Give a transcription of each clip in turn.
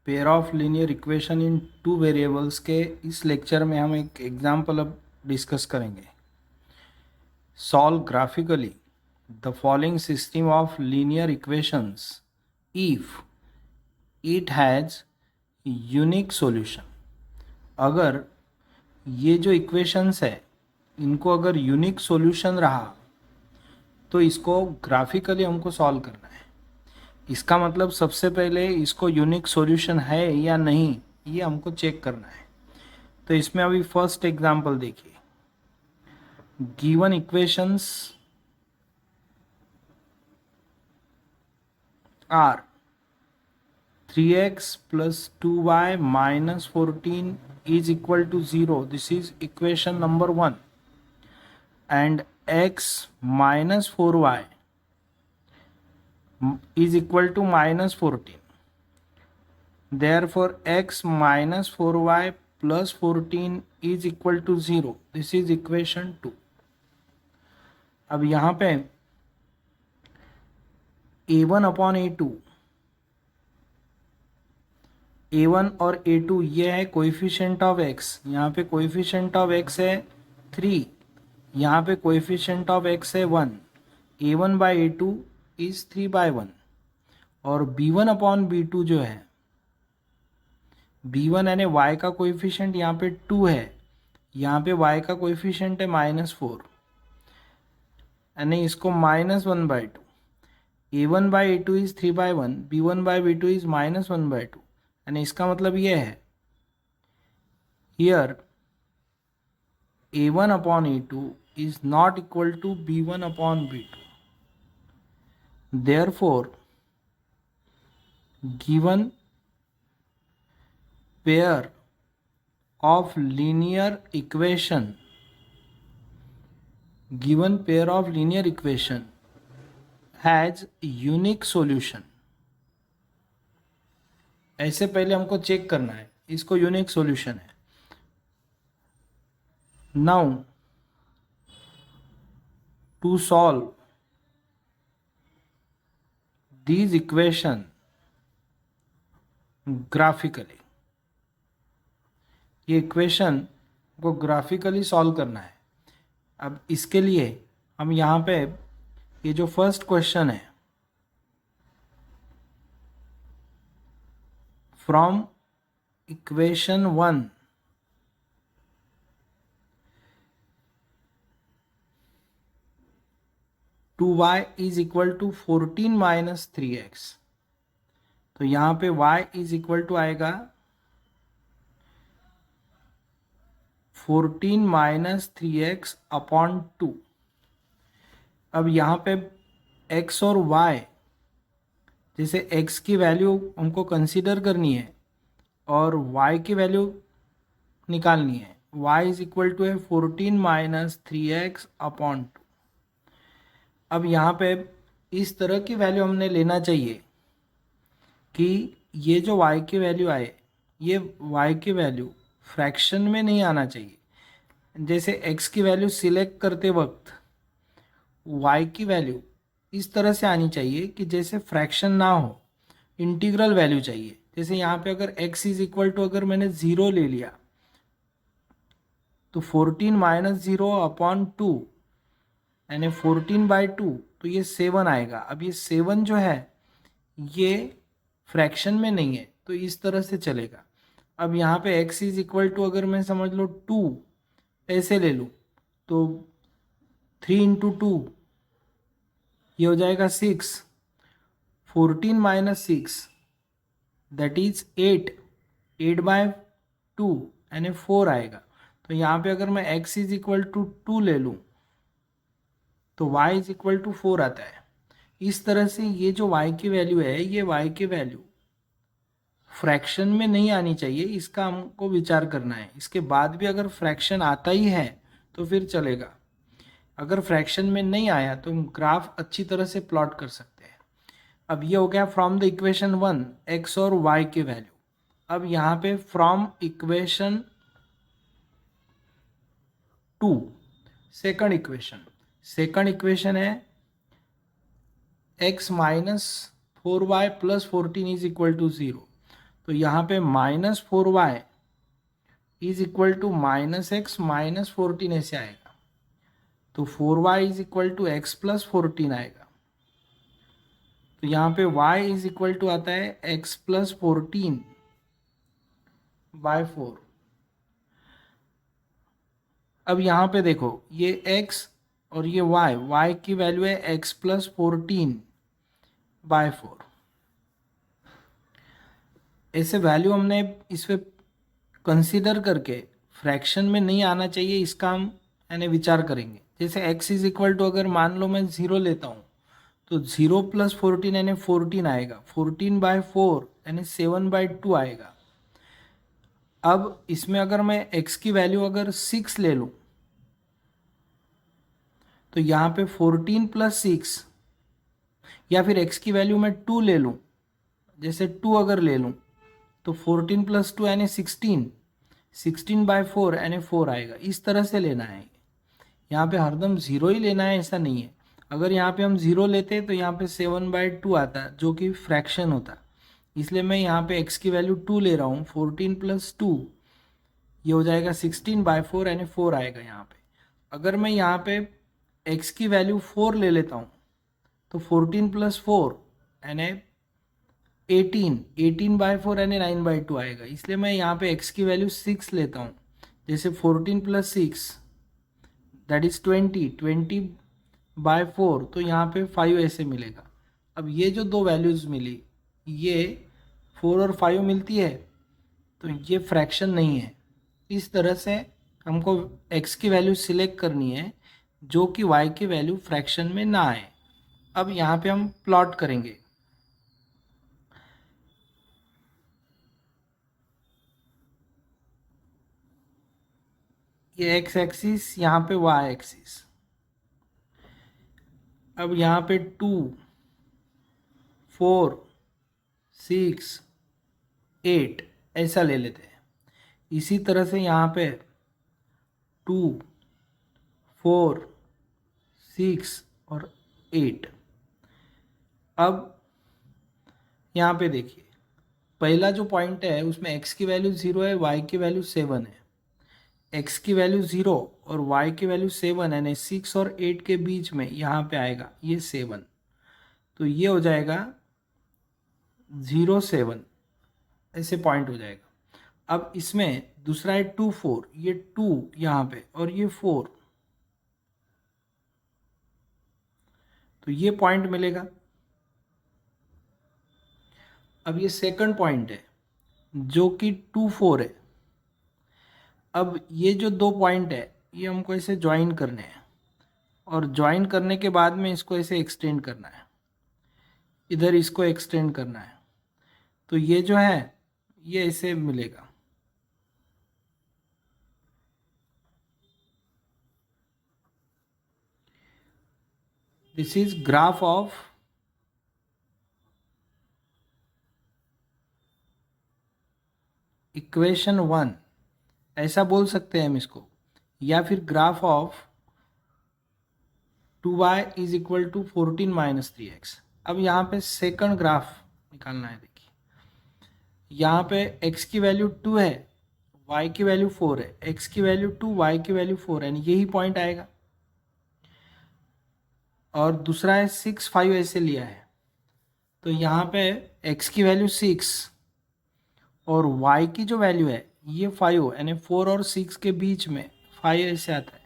Pair of linear equation in two variables के इस lecture में हम एक एग्जाम्पल अब डिस्कस करेंगे. Solve graphically the following system of linear equations if it has unique solution. अगर ये जो इक्वेशंस है इनको अगर यूनिक सॉल्यूशन रहा तो इसको ग्राफिकली हमको सॉल्व करना है. इसका मतलब सबसे पहले इसको यूनिक सॉल्यूशन है या नहीं ये हमको चेक करना है. तो इसमें अभी फर्स्ट एग्जांपल देखिए. Given equations are 3x plus 2y minus 14 is equal to 0. This is equation number 1. And x minus 4y is equal to minus 14. Therefore, x minus 4y plus 14 is equal to 0. This is equation 2. अब यहाँ पे a1 upon a2, a1 और a2 ये है coefficient of x. यहाँ पे coefficient of x है 3, यहाँ पे कोएफिशिएंट ऑफ x है 1. a1 by a2 is 3/1. और b1 अपॉन b2 जो है, b1 यानी y का कोएफिशिएंट यहाँ पे 2 है, यहाँ पे y का कोएफिशिएंट है -4, यानी इसको -1/2. a1 by a2 is 3/1, b1 by b2 is -1/2, यानी इसका मतलब ये है here a1 upon a2 is not equal to b1 upon b2. Therefore, given pair of linear equation has unique solution. ऐसे पहले हमको चेक करना है इसको यूनिक सॉल्यूशन है. Now to solve these equation graphically, ये इक्वेशन को ग्राफिकली सॉल्व करना है. अब इसके लिए हम यहाँ पे ये जो फर्स्ट क्वेश्चन है, from equation 1 2y is equal to 14 minus 3x. तो यहाँ पे y इज इक्वल टू आएगा 14 माइनस 3x अपॉन 2. अब यहाँ पे x और y, जैसे x की वैल्यू हमको कंसीडर करनी है और y की वैल्यू निकालनी है. y इज इक्वल टू है 14 माइनस 3x अपॉन 2. अब यहाँ पे इस तरह की वैल्यू हमने लेना चाहिए कि ये जो y की वैल्यू आए, ये y की वैल्यू फ्रैक्शन में नहीं आना चाहिए. जैसे x की वैल्यू सिलेक्ट करते वक्त y की वैल्यू इस तरह से आनी चाहिए कि जैसे फ्रैक्शन ना हो, इंटीग्रल वैल्यू चाहिए. जैसे यहाँ पे अगर x इज इक्वल टू अगर मैंने 0 ले लिया तो 14 माइनस 0 अपॉन 2 यानी 14/2, तो ये 7 आएगा. अब ये 7 जो है ये फ्रैक्शन में नहीं है तो इस तरह से चलेगा. अब यहाँ पे x इज इक्वल टू अगर मैं समझ लो 2 ऐसे ले लूँ तो 3 इंटू 2 ये हो जाएगा 6. 14 माइनस 6 दैट इज 8/2 यानी 4 आएगा. तो यहाँ पे अगर मैं x इज इक्वल टू 2 ले लूँ तो y इज इक्वल टू 4 आता है. इस तरह से ये जो y की वैल्यू है, ये y की वैल्यू फ्रैक्शन में नहीं आनी चाहिए, इसका हमको विचार करना है. इसके बाद भी अगर फ्रैक्शन आता ही है तो फिर चलेगा. अगर फ्रैक्शन में नहीं आया तो हम ग्राफ अच्छी तरह से प्लॉट कर सकते हैं. अब ये हो गया फ्रॉम द इक्वेशन 1 x और y की वैल्यू. अब यहाँ पे फ्रॉम इक्वेशन 2 सेकंड इक्वेशन है x minus 4y plus 14 is equal to 0. तो यहाँ पे -4y is equal to -x -14 ऐसे आएगा। तो 4y is equal to x plus 14 आएगा। तो यहाँ पे y इज इक्वल टू आता है x प्लस 14/4। अब यहाँ पे देखो, ये x और ये y की वैल्यू है x प्लस 14/4। ऐसे वैल्यू हमने इस पे कंसीडर करके फ्रैक्शन में नहीं आना चाहिए, इसका हम यानी विचार करेंगे। जैसे x इज इक्वल टू, अगर मान लो मैं 0 लेता हूँ तो 0 प्लस 14 यानी 14 आएगा। 14/4 यानी 7/2 आएगा। अब इसमें अगर मैं x की वैल्यू अगर 6 ले लूँ तो यहाँ पे 14 प्लस 6, या फिर x की वैल्यू मैं 2 ले लूँ, जैसे 2 अगर ले लूँ तो 14 प्लस 2 यानी 16, 16/4 यानी 4 आएगा। इस तरह से लेना है। यहाँ पे हरदम 0 ही लेना है ऐसा नहीं है। अगर यहाँ पे हम 0 लेते तो यहाँ पे 7/2 आता जो कि फ्रैक्शन होता, इसलिए मैं यहाँ पे x की वैल्यू 2 ले रहा हूँ। 14 प्लस 2 ये हो जाएगा 16/4 यानी 4 आएगा यहाँ पे। अगर मैं यहाँ पे x की वैल्यू 4 ले लेता हूँ तो 14 प्लस 4 यानी 18/4 यानी 9/2 आएगा। इसलिए मैं यहाँ पे x की वैल्यू 6 लेता हूँ। जैसे 14 प्लस 6 दैट इज 20/4, तो यहाँ पे 5 ऐसे मिलेगा। अब ये जो दो वैल्यूज़ मिली, ये 4 और 5 मिलती है, तो ये फ्रैक्शन नहीं है। इस तरह से हमको x की वैल्यू सिलेक्ट करनी है जो कि y की वैल्यू फ्रैक्शन में ना आए। अब यहाँ पे हम प्लॉट करेंगे। ये x एक्सिस, यहाँ पे y एक्सिस। अब यहाँ पे 2, 4, 6, 8 ऐसा ले लेते हैं। इसी तरह से यहाँ पे 2, 4, 6 और 8। अब यहाँ पे देखिए, पहला जो पॉइंट है उसमें x की वैल्यू 0 है, y की वैल्यू 7 है। x की वैल्यू 0 और y की वैल्यू 7 यानी 6 और 8 के बीच में यहाँ पे आएगा ये 7, तो ये हो जाएगा 0, 7 ऐसे पॉइंट हो जाएगा। अब इसमें दूसरा है 2, 4, ये 2 यहाँ पे और ये 4, तो ये पॉइंट मिलेगा। अब ये सेकंड पॉइंट है जो कि 2, 4 है। अब ये जो दो पॉइंट है ये हमको ऐसे ज्वाइन करने हैं, और ज्वाइन करने के बाद में इसको ऐसे एक्सटेंड करना है, इधर इसको एक्सटेंड करना है, तो ये जो है ये ऐसे मिलेगा। This is graph of equation 1 ऐसा बोल सकते हैं हम इसको, या फिर graph of 2y is equal to 14 - 3x। अब यहाँ पे सेकंड ग्राफ निकालना है। देखिए यहाँ पे x की वैल्यू 2 है, y की वैल्यू 4 है। x की वैल्यू 2, y की वैल्यू 4 यानी यही पॉइंट आएगा। और दूसरा है 6, 5 ऐसे लिया है, तो यहाँ पे x की वैल्यू 6 और y की जो वैल्यू है ये 5 यानी 4 और 6 के बीच में 5 ऐसे आता है।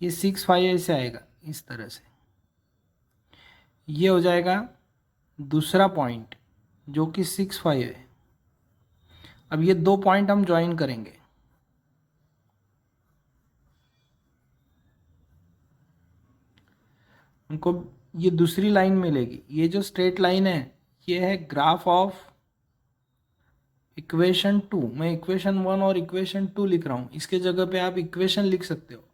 ये 6, 5 ऐसे आएगा इस तरह से। ये हो जाएगा दूसरा पॉइंट जो कि 6, 5 है। अब ये दो पॉइंट हम ज्वाइन करेंगे। हमको ये दूसरी लाइन मिलेगी। ये जो स्ट्रेट लाइन है ये है ग्राफ ऑफ इक्वेशन 2। मैं इक्वेशन 1 और इक्वेशन 2 लिख रहा हूँ, इसके जगह पे आप इक्वेशन लिख सकते हो।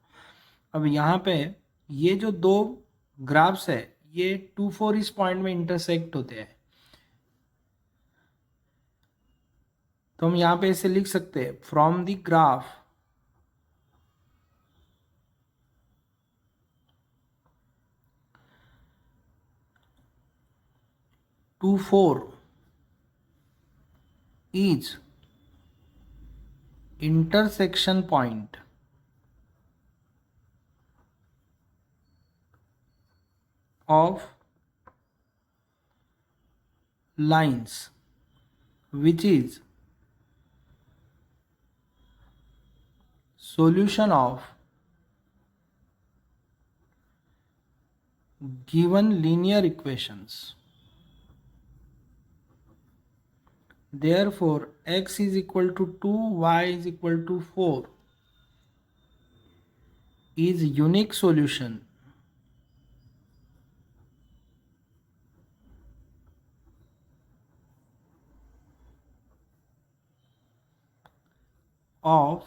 अब यहाँ पे ये जो दो ग्राफ्स है ये 2, 4 इस पॉइंट में इंटरसेक्ट होते हैं, तो हम यहाँ पे ऐसे लिख सकते हैं from the graph to 4 is intersection point of lines which is solution of given linear equations. Therefore, x is equal to 2, y is equal to 4 is unique solution of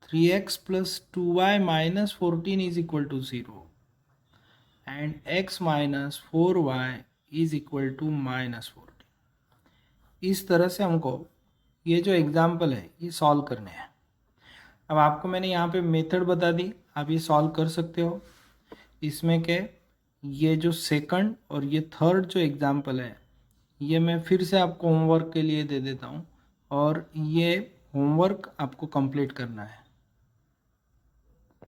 3x plus 2y minus 14 is equal to 0 and x minus 4y is equal to minus 14. इस तरह से हमको ये जो example है ये solve करने हैं। अब आपको मैंने यहाँ पे मेथड बता दी, आप ये सॉल्व कर सकते हो। इसमें के ये जो सेकंड और ये थर्ड जो एग्जाम्पल है ये मैं फिर से आपको होमवर्क के लिए दे देता हूँ और ये होमवर्क आपको कंप्लीट करना है।